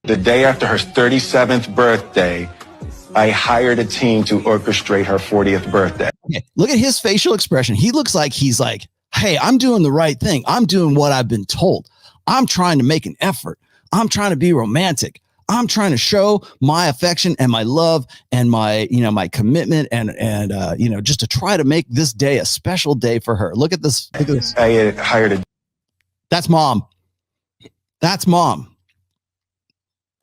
The day after her 37th birthday, I hired a team to orchestrate her 40th birthday. Okay, look at his facial expression. He looks like he's like, hey, I'm doing the right thing. I'm doing what I've been told. I'm trying to make an effort. I'm trying to be romantic. I'm trying to show my affection and my love and my, my commitment and just to try to make this day a special day for her. Look at this. Look at this. I hired a That's mom. That's mom.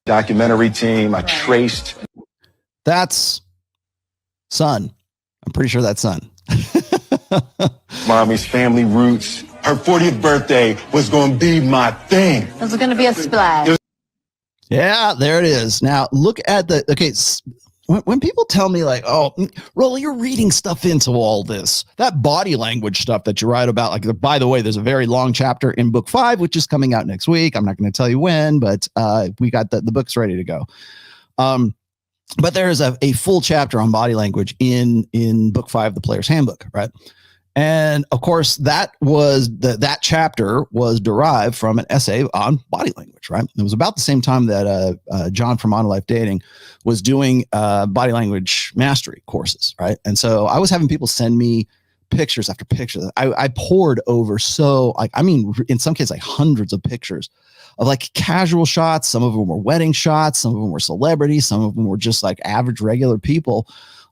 Documentary team. I traced. That's son. I'm pretty sure that's son. Mommy's family roots. Her 40th birthday was going to be my thing. There's going to be a splash. Yeah, there it is. Now look at when people tell me like, oh, Rolly, you're reading stuff into all this, that body language stuff that you write about. Like, by the way, there's a very long chapter in book 5, which is coming out next week. I'm not going to tell you when, but we got the books ready to go. But there is a full chapter on body language in book 5, The Player's Handbook, right? And of course, that chapter was derived from an essay on body language, right? It was about the same time that John from On Life Dating was doing body language mastery courses, right? And so I was having people send me pictures after pictures. I poured over in some cases, like hundreds of pictures of like casual shots. Some of them were wedding shots. Some of them were celebrities. Some of them were just like average, regular people.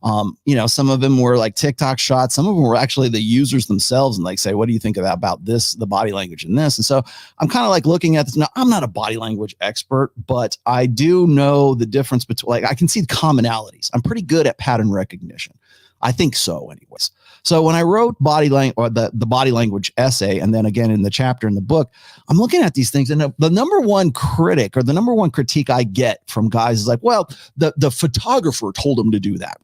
Some of them were like TikTok shots. Some of them were actually the users themselves and like say, what do you think about this, the body language in this? And so I'm kind of like looking at this. Now, I'm not a body language expert, but I do know the difference between, like, I can see the commonalities. I'm pretty good at pattern recognition. I think so anyways. So when I wrote body language or the body language essay, and then again in the chapter in the book, I'm looking at these things, and the number one critic or the number one critique I get from guys is like, well, the photographer told him to do that.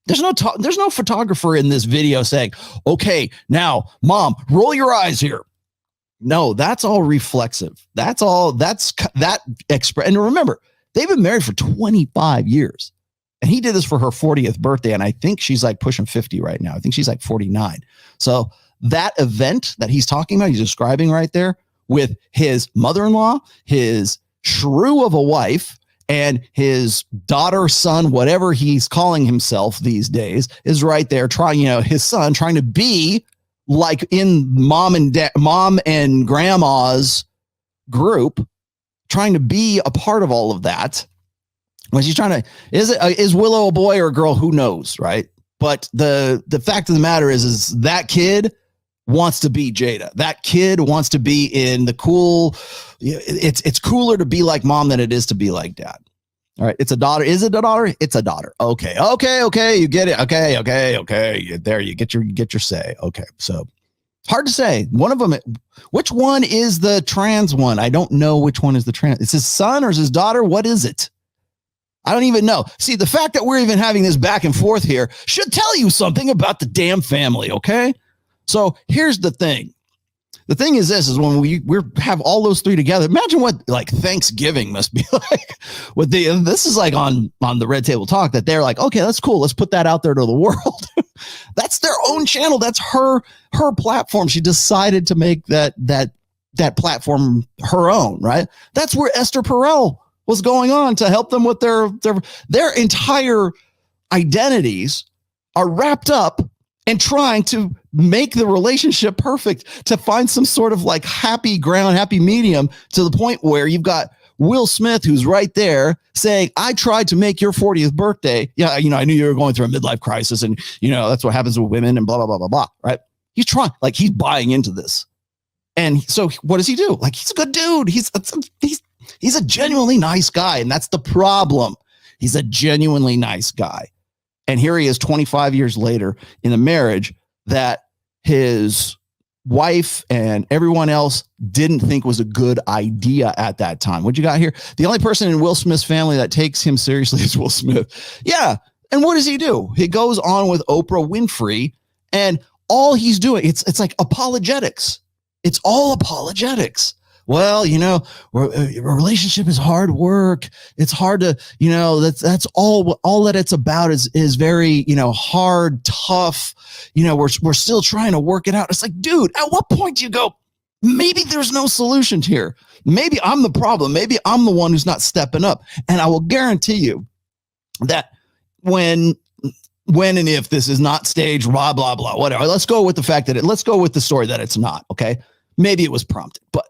There's no photographer in this video saying, okay, now mom, roll your eyes here. No, that's all reflexive. That's express. And remember, they've been married for 25 years. And he did this for her 40th birthday. And I think she's like pushing 50 right now. I think she's like 49. So that event that he's talking about, he's describing right there with his mother-in-law, his shrew of a wife, and his daughter, son, whatever he's calling himself these days, is right there trying, his son trying to be like in mom and grandma's group, trying to be a part of all of that. When she's trying to, is Willow a boy or a girl? Who knows, right? But the fact of the matter is that kid wants to be Jada. That kid wants to be in the cool. It's cooler to be like mom than it is to be like dad. All right. It's a daughter. Is it a daughter? It's a daughter. Okay. You get it. Okay. There you get your say. Okay. So hard to say. One of them, which one is the trans one? I don't know which one is the trans. It's his son or is his daughter? What is it? I don't even know. See, the fact that we're even having this back and forth here should tell you something about the damn family. Okay. So here's the thing. The thing is this, is when we have all those three together, imagine what like Thanksgiving must be like with this is like on the Red Table Talk that they're like, okay, that's cool. Let's put that out there to the world. That's their own channel. That's her platform. She decided to make that platform her own, right? That's where Esther Perel was going on to help them with their entire identities are wrapped up and trying to make the relationship perfect, to find some sort of like happy ground, happy medium, to the point where you've got Will Smith, who's right there saying, I tried to make your 40th birthday. Yeah. I knew you were going through a midlife crisis and that's what happens with women and blah, blah, blah, blah, blah. Right. He's trying, like he's buying into this. And so what does he do? Like, he's a good dude. He's a genuinely nice guy. And that's the problem. He's a genuinely nice guy. And here he is 25 years later in a marriage that his wife and everyone else didn't think was a good idea at that time. What you got here? The only person in Will Smith's family that takes him seriously is Will Smith. Yeah. And what does he do? He goes on with Oprah Winfrey, and all he's doing, it's like apologetics. It's all apologetics. Well, a relationship is hard work. It's hard to, that's all that it's about is very, hard, tough. We're still trying to work it out. It's like, dude, at what point do you go, Maybe there's no solution here. Maybe I'm the problem. Maybe I'm the one who's not stepping up. And I will guarantee you that when and if this is not staged, blah, blah, blah, whatever. Let's go with the fact that let's go with the story that it's not. Okay. Maybe it was prompted, but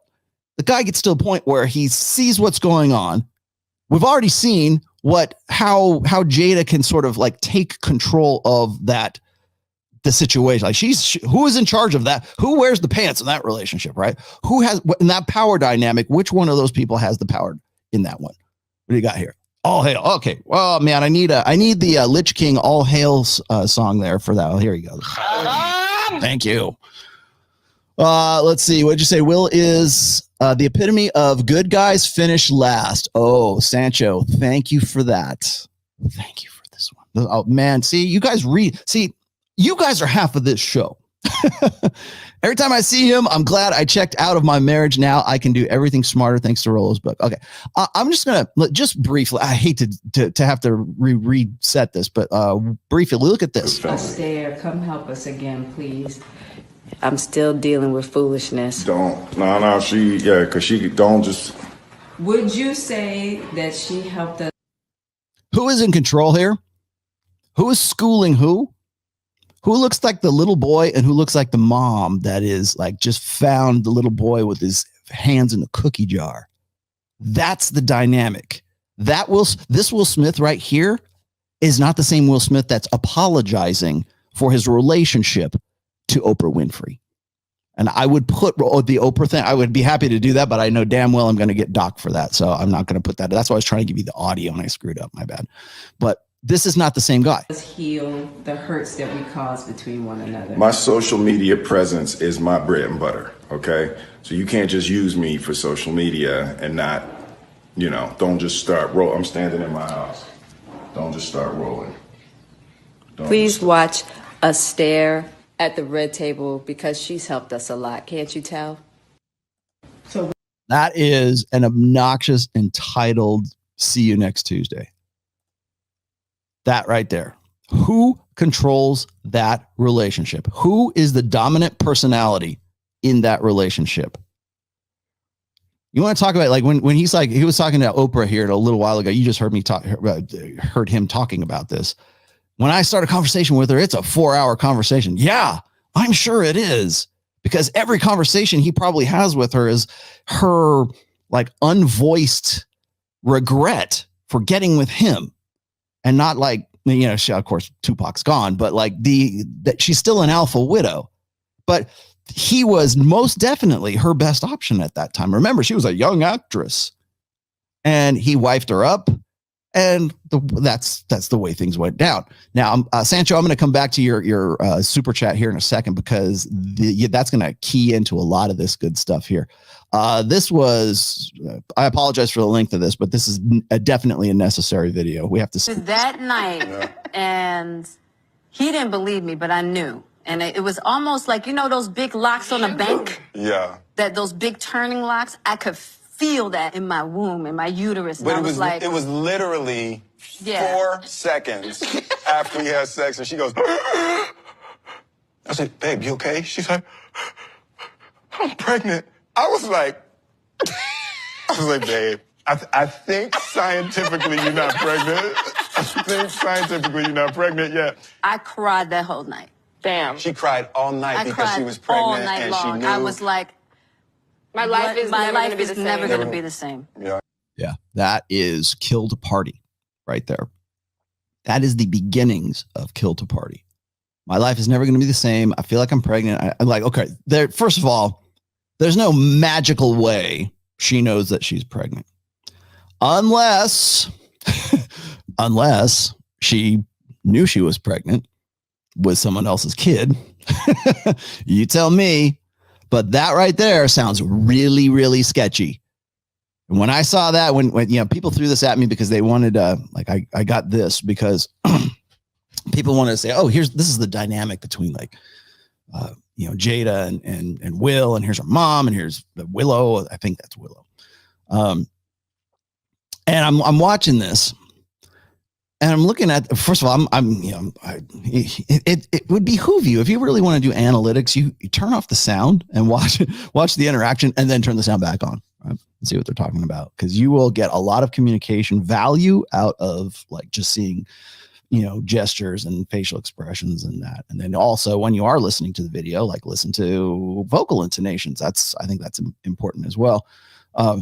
the guy gets to a point where he sees what's going on. We've already seen how Jada can sort of like take control of the situation. Like who is in charge of that? Who wears the pants in that relationship, right? Who has in that power dynamic? Which one of those people has the power in that one? What do you got here? All hail. Okay. Well, man, I need the Lich King All Hail song there for that. Oh, here you go. Thank you. Let's see. What did you say? Will is the epitome of good guys finish last. Oh, Sancho, thank you for that. Thank you for this one. Oh man, see, you guys you guys are half of this show. Every time I see him, I'm glad I checked out of my marriage. Now I can do everything smarter thanks to Rollo's book. Okay. I'm just going to just briefly, I hate to have to reset this, but briefly look at this. Astaire, come help us again, please. I'm still dealing with foolishness. Because she don't just. Would you say that she helped us? Who is in control here? Who is schooling who? Who looks like the little boy and who looks like the mom that is like just found the little boy with his hands in the cookie jar? That's the dynamic. This Will Smith right here is not the same Will Smith that's apologizing for his relationship to Oprah Winfrey. And I would put the Oprah thing. I would be happy to do that, but I know damn well I'm going to get docked for that. So I'm not going to put that. That's why I was trying to give you the audio and I screwed up. My bad. But this is not the same guy. Heal the hurts that we cause between one another. My social media presence is my bread and butter. Okay. So you can't just use me for social media and not, don't just start roll. I'm standing in my house. Don't just start rolling. Please watch Astaire at the red table because she's helped us a lot. Can't you tell? So that is an obnoxious, entitled see you next Tuesday. That right there. Who controls that relationship? Who is the dominant personality in that relationship? You want to talk about like when he's like, he was talking to Oprah here a little while ago. You just heard him talking about this. When I start a conversation with her, it's a 4-hour conversation. Yeah, I'm sure it is, because every conversation he probably has with her is her like unvoiced regret for getting with him. And not like, she, of course, Tupac's gone, but like that she's still an alpha widow. But he was most definitely her best option at that time. Remember, she was a young actress and he wifed her up. And that's the way things went down. Now, Sancho, I'm going to come back to your super chat here in a second, because that's going to key into a lot of this good stuff here. This was, I apologize for the length of this, but this is definitely a necessary video. We have to see that night, and he didn't believe me, but I knew. And it was almost like, those big locks on a bank? Yeah. Those big turning locks, I could feel that in my womb, in my uterus. But it was literally 4 seconds after we had sex, and she goes, I said, babe, you okay? She's like, I'm pregnant. I was like, babe, I think scientifically you're not pregnant. Yet. I cried that whole night. Damn. She cried all night because she was pregnant all night and long. she knew. I was like, my life is never going to be the same. Yeah, that is Kill to Party right there. That is the beginnings of Kill to Party. My life is never going to be the same. I feel like I'm pregnant. I'm like, okay, first of all, there's no magical way she knows that she's pregnant. Unless she knew she was pregnant with someone else's kid. You tell me. But that right there sounds really, really sketchy. And when I saw that, when people threw this at me because they wanted I got this because people wanted to say, oh, this is the dynamic between Jada and Will, and here's her mom, and here's Willow. I think that's Willow. And I'm watching this, And I'm looking at, first of all, it would behoove you if you really want to do analytics, you turn off the sound and watch the interaction and then turn the sound back on, right? And see what they're talking about. Cause you will get a lot of communication value out of like just seeing, gestures and facial expressions and that. And then also when you are listening to the video, like listen to vocal intonations. I think that's important as well.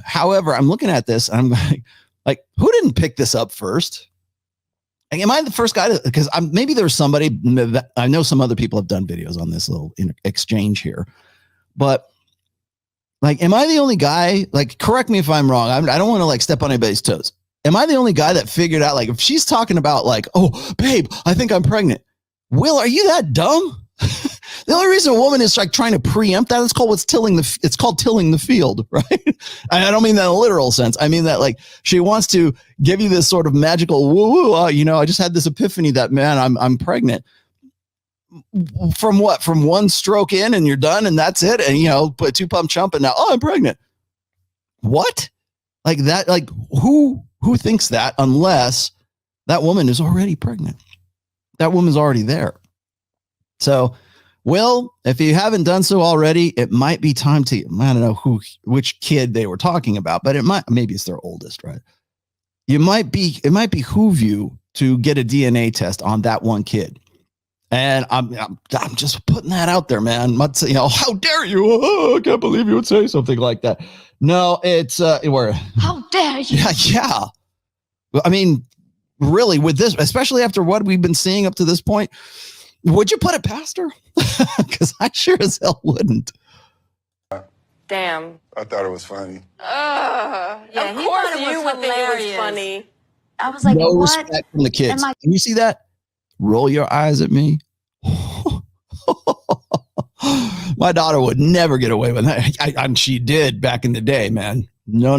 However, I'm looking at this and I'm like, who didn't pick this up first? Like, am I the first guy because maybe there's somebody that I know some other people have done videos on this little exchange here, but like, am I the only guy? Like, correct me if I'm wrong. I don't want to like step on anybody's toes. Am I the only guy that figured out, like, if she's talking about like, oh, babe, I think I'm pregnant. Will, are you that dumb? The only reason a woman is like trying to preempt that is called tilling the field, right? I don't mean that in a literal sense. I mean that like she wants to give you this sort of magical woo. I just had this epiphany that, man, I'm pregnant. From what? From one stroke in and you're done and that's it. And put 2 pump chump and now, I'm pregnant. What? Like that? Like who thinks that unless that woman is already pregnant? That woman's already there. So, Will, if you haven't done so already, it might be time to, I don't know which kid they were talking about, but maybe it's their oldest, right? It might behoove you to get a DNA test on that one kid. And I'm just putting that out there, man. How dare you? Oh, I can't believe you would say something like that. No, it's how dare you? Yeah. I mean, really, with this, especially after what we've been seeing up to this point, would you put it past her? Because I sure as hell wouldn't. Damn. I thought it was funny. Yeah, of course you would think it was funny. I was like, no what? respect from the kids. Can you see that? Roll your eyes at me. My daughter would never get away with that. She did back in the day, man. No.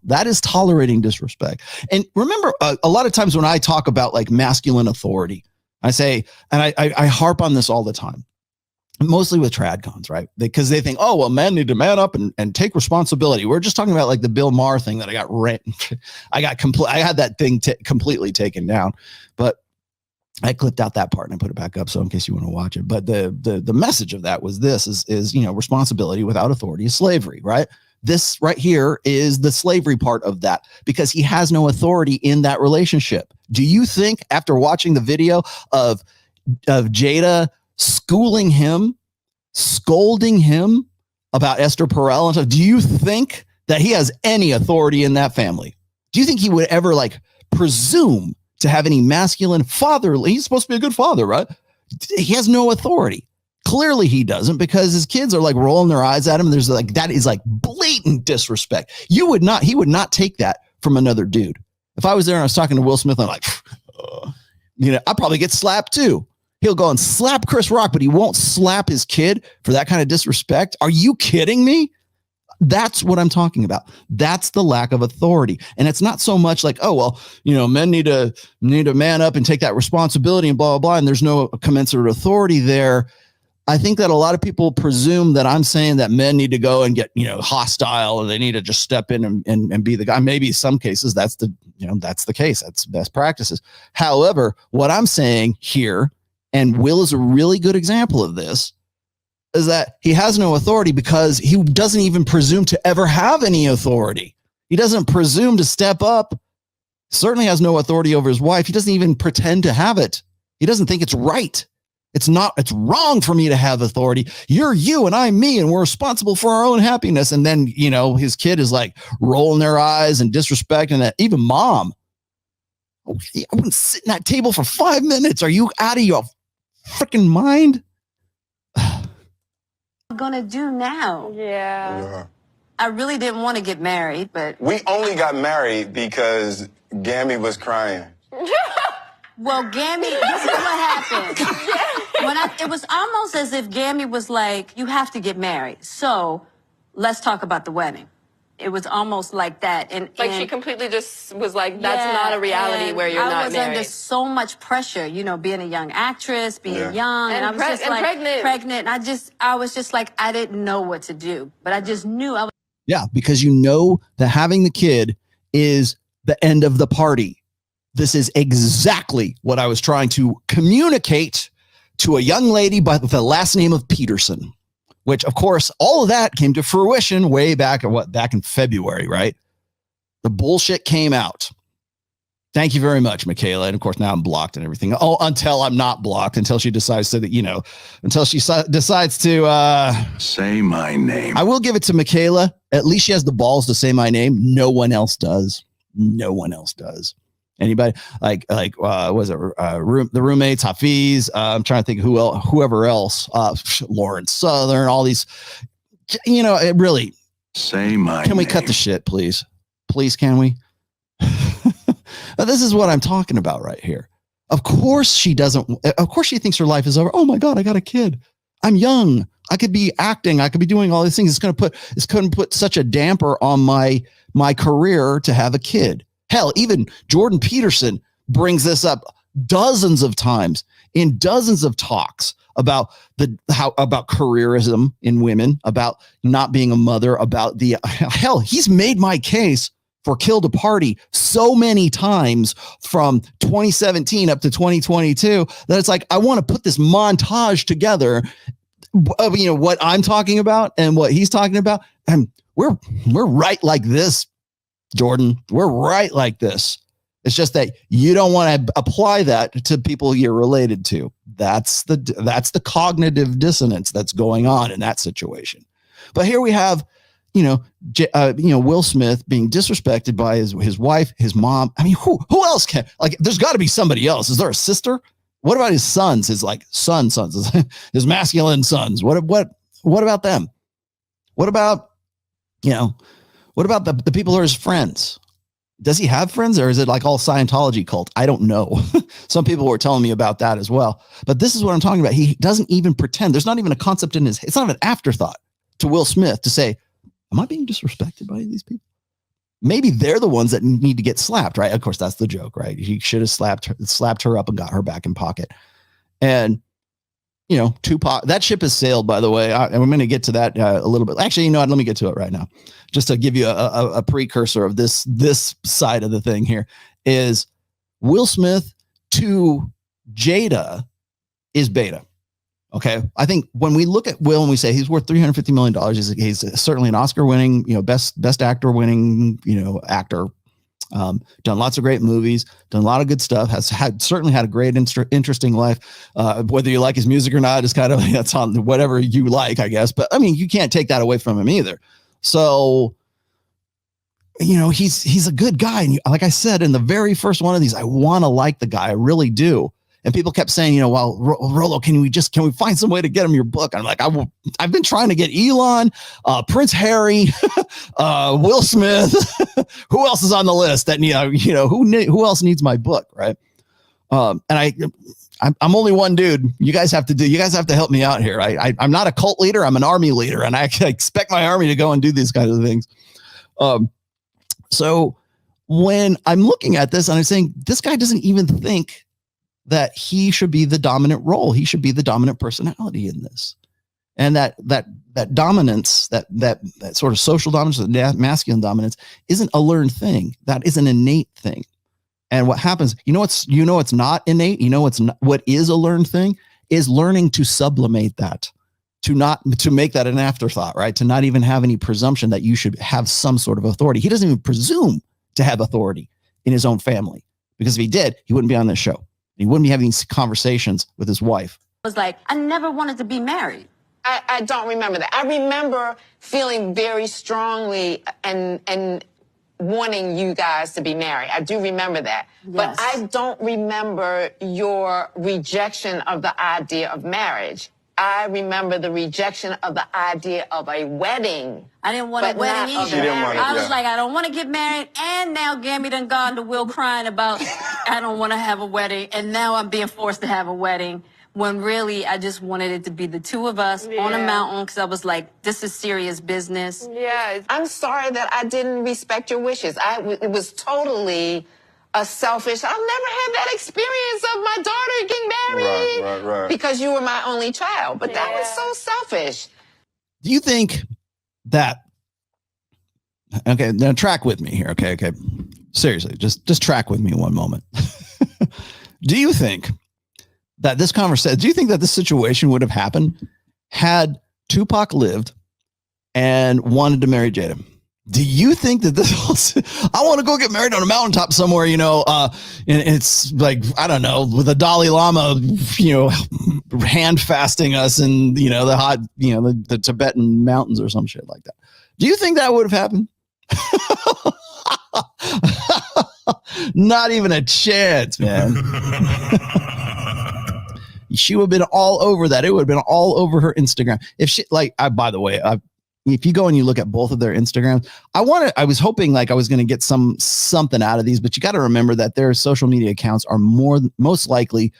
That is tolerating disrespect. And remember, a lot of times when I talk about like masculine authority, I say, and I harp on this all the time, mostly with tradcons, right? Because they think, oh, well, men need to man up and take responsibility. We're just talking about like the Bill Maher thing that I had that thing completely taken down, but I clipped out that part and I put it back up. So in case you want to watch it, but the message of that was this is responsibility without authority is slavery, right? This right here is the slavery part of that because he has no authority in that relationship. Do you think after watching the video of Jada scolding him about Esther Perel and stuff, do you think that he has any authority in that family? Do you think he would ever like presume to have any masculine fatherly? He's supposed to be a good father, right? He has no authority. Clearly he doesn't because his kids are like rolling their eyes at him. There's like, that is like blatant disrespect. He would not take that from another dude. If I was there and I was talking to Will Smith, I'm like, I'd probably get slapped too. He'll go and slap Chris Rock, but he won't slap his kid for that kind of disrespect. Are you kidding me? That's what I'm talking about. That's the lack of authority. And it's not so much like, oh, well, men need to man up and take that responsibility and blah, blah, blah. And there's no commensurate authority there. I think that a lot of people presume that I'm saying that men need to go and get, hostile and they need to just step in and be the guy. Maybe some cases that's the case. That's best practices. However, what I'm saying here, and Will is a really good example of this, is that he has no authority because he doesn't even presume to ever have any authority. He doesn't presume to step up. Certainly has no authority over his wife. He doesn't even pretend to have it. He doesn't think it's right. It's wrong for me to have authority. You're you and I'm me, and we're responsible for our own happiness. And then, his kid is like rolling their eyes and disrespecting that. Even mom, I wouldn't sit in that table for 5 minutes. Are you out of your freaking mind? Gonna do now? Yeah. I really didn't want to get married, but We only got married because Gammy was crying. well, Gammy, this is what happened. It was almost as if Gammy was like, "You have to get married, so let's talk about the wedding." It was almost like that, and She completely just was like, "That's not a reality where you're not married." I was under so much pressure, being a young actress, being young, and I was just like pregnant. And I was just like, I didn't know what to do, but I just knew I was. Yeah, because that having the kid is the end of the party. This is exactly what I was trying to communicate to a young lady by the last name of Peterson, which of course, all of that came to fruition way back in February, right? The bullshit came out. Thank you very much, Michaela. And of course, now I'm blocked and everything. Oh, until I'm not blocked, until she decides to, until she decides to say my name. I will give it to Michaela. At least she has the balls to say my name. No one else does. No one else does. Anybody was it the roommates, Hafiz? I'm trying to think whoever else, Lawrence Southern, all these, it really. Say my Can we name. cut the shit, please? Please, can we? This is what I'm talking about right here. Of course she doesn't. Of course she thinks her life is over. Oh my God, I got a kid. I'm young. I could be acting. I could be doing all these things. It's going to put such a damper on my career to have a kid. Hell, even Jordan Peterson brings this up dozens of times in dozens of talks about about careerism in women, about not being a mother, about he's made my case for Kill to Party so many times from 2017 up to 2022 that it's like, I want to put this montage together of, what I'm talking about and what he's talking about. And we're right like this, Jordan. We're right like this. It's just that you don't want to apply that to people you're related to. That's the cognitive dissonance that's going on in that situation. But here we have, Will Smith being disrespected by his wife, his mom. I mean, who else can, there's got to be somebody else. Is there a sister? What about his sons? His sons, his masculine sons. What about them? What about, what about the people who are his friends? Does he have friends, or is it like all Scientology cult? I don't know. Some people were telling me about that as well. But this is what I'm talking about. He doesn't even pretend. There's not even a concept in it's not an afterthought to Will Smith to say, am I being disrespected by these people? Maybe they're the ones that need to get slapped, right? Of course, that's the joke, right? He should have slapped her up and got her back in pocket. And, Tupac, that ship has sailed, by the way. And we're going to get to that a little bit. Actually, let me get to it right now. Just to give you a precursor of this side of the thing here is Will Smith to Jada is beta. Okay. I think when we look at Will and we say he's worth $350 million, he's certainly an Oscar winning, best actor winning, actor, done lots of great movies, done a lot of good stuff, certainly had a great, interesting life. Whether you like his music or not is kind of, that's on whatever you like, I guess. But I mean, you can't take that away from him either. So, he's a good guy. And like I said, in the very first one of these, I want to like the guy. I really do. And people kept saying, well, Rollo, can we find some way to get him your book? I'm like, I've been trying to get Elon, Prince Harry, Will Smith. Who else is on the list that, who else needs my book? Right. And I'm only one dude. You guys have to help me out here. I'm not a cult leader. I'm an army leader, and I expect my army to go and do these kinds of things. So when I'm looking at this and I'm saying, this guy doesn't even think that he should be the dominant role. He should be the dominant personality in this. And that dominance, that sort of social dominance, that masculine dominance isn't a learned thing. That is an innate thing. And what happens, it's not innate. What is a learned thing is learning to sublimate that, to make that an afterthought, right? To not even have any presumption that you should have some sort of authority. He doesn't even presume to have authority in his own family, because if he did, he wouldn't be on this show. He wouldn't be having conversations with his wife. It was like, I never wanted to be married. I don't remember that. I remember feeling very strongly and wanting you guys to be married. I do remember that. Yes. But I don't remember your rejection of the idea of marriage. I remember the rejection of the idea of a wedding. I didn't want a wedding either. I was like, I don't want to get married. And now Gammy done gone to Will crying about, I don't want to have a wedding. And now I'm being forced to have a wedding. When really, I just wanted it to be the two of us on a mountain, because I was like, this is serious business. Yeah, I'm sorry that I didn't respect your wishes. It was totally a selfish. I've never had that experience of my daughter getting married. Right. Because you were my only child. But that was so selfish. Do you think that, okay, now track with me here. Okay. Seriously, just track with me one moment. Do you think that this conversation, do you think that this situation would have happened had Tupac lived and wanted to marry Jada? Do you think that this was, I want to go get married on a mountaintop somewhere, and it's like, I don't know, with a Dalai Lama, hand fasting us in, the hot, the Tibetan mountains or some shit like that. Do you think that would have happened? Not even a chance, man. She would have been all over that. It would have been all over her Instagram. If she, by the way, if you go and you look at both of their Instagrams, I was hoping I was going to get something out of these, but you got to remember that their social media accounts are most likely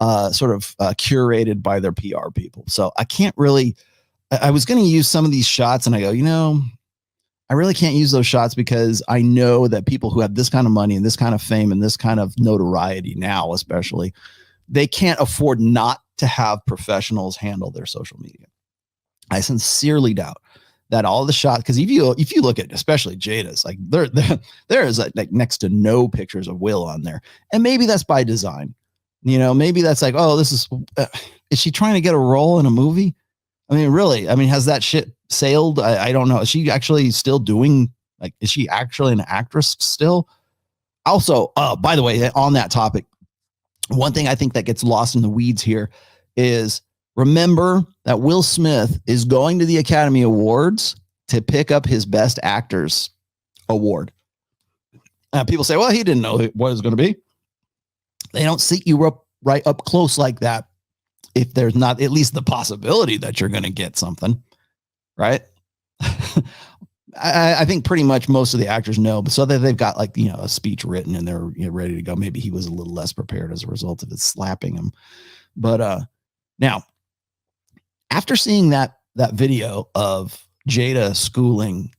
curated by their PR people. So I can't really, I was going to use some of these shots and I go, I really can't use those shots because I know that people who have this kind of money and this kind of fame and this kind of notoriety now, especially, they can't afford not to have professionals handle their social media. I sincerely doubt that all the shots, because if you look at especially Jada's, there is like next to no pictures of Will on there, and maybe that's by design. Maybe that's this is she trying to get a role in a movie? I mean, really? I mean, has that shit sailed? I don't know. Is she actually still doing is she actually an actress still? Also, by the way, on that topic, one thing I think that gets lost in the weeds here is, remember that Will Smith is going to the Academy Awards to pick up his Best Actors award. People say, well, he didn't know what it was going to be. They don't seat you right up close like that if there's not at least the possibility that you're going to get something, right? I think pretty much most of the actors know, but so that they've got a speech written and they're ready to go. Maybe he was a little less prepared as a result of it slapping him. But now, after seeing that video of Jada schooling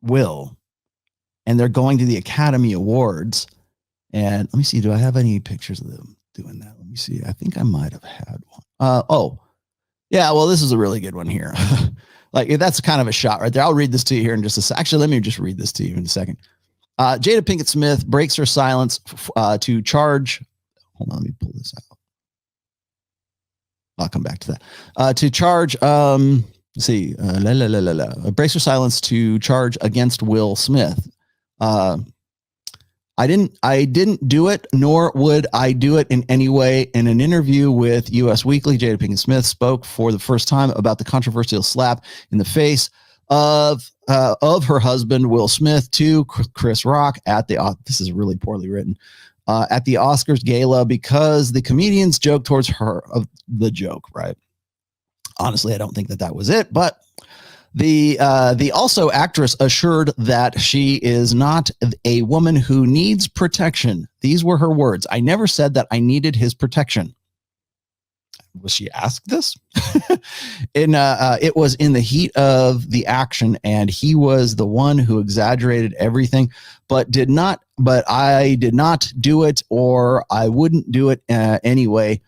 Will, and they're going to the Academy Awards, and let me see, do I have any pictures of them doing that? Let me see. I think I might have had one. Oh, yeah. Well, this is a really good one here. That's kind of a shot right there. I'll read this to you here in just a second. Actually, let me just read this to you in a second. Jada Pinkett Smith breaks her silence to charge. Hold on, let me pull this out. I'll come back to that. To charge, let's see, brace her silence to charge against Will Smith. I didn't do it, nor would I do it in any way. In an interview with US Weekly, Jada Pinkett Smith spoke for the first time about the controversial slap in the face of her husband, Will Smith, to Chris Rock at this is really poorly written, at the Oscars gala, because the comedians joked towards her of the joke, right? Honestly, I don't think that was it, but the also actress assured that she is not a woman who needs protection. These were her words. I never said that I needed his protection. Was she asked this? It was in the heat of the action, and he was the one who exaggerated everything, but I did not do it, or I wouldn't do it anyway.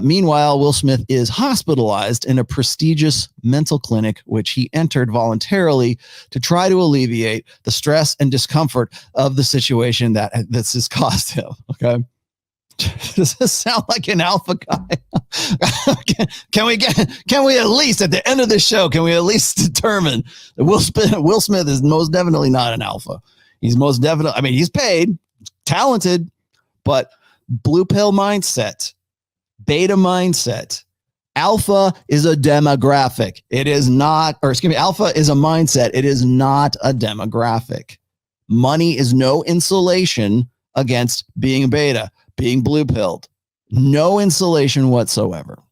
Meanwhile, Will Smith is hospitalized in a prestigious mental clinic, which he entered voluntarily to try to alleviate the stress and discomfort of the situation that this has caused him. Okay. Does this sound like an alpha guy? Can we at least at the end of this show, can we at least determine that Will Smith is most definitely not an alpha? He's most definitely, I mean, he's paid, talented, but blue pill mindset, beta mindset. Alpha is a demographic. It is not, or excuse me, alpha is a mindset. It is not a demographic. Money is no insulation against being beta, being blue pilled. No insulation whatsoever.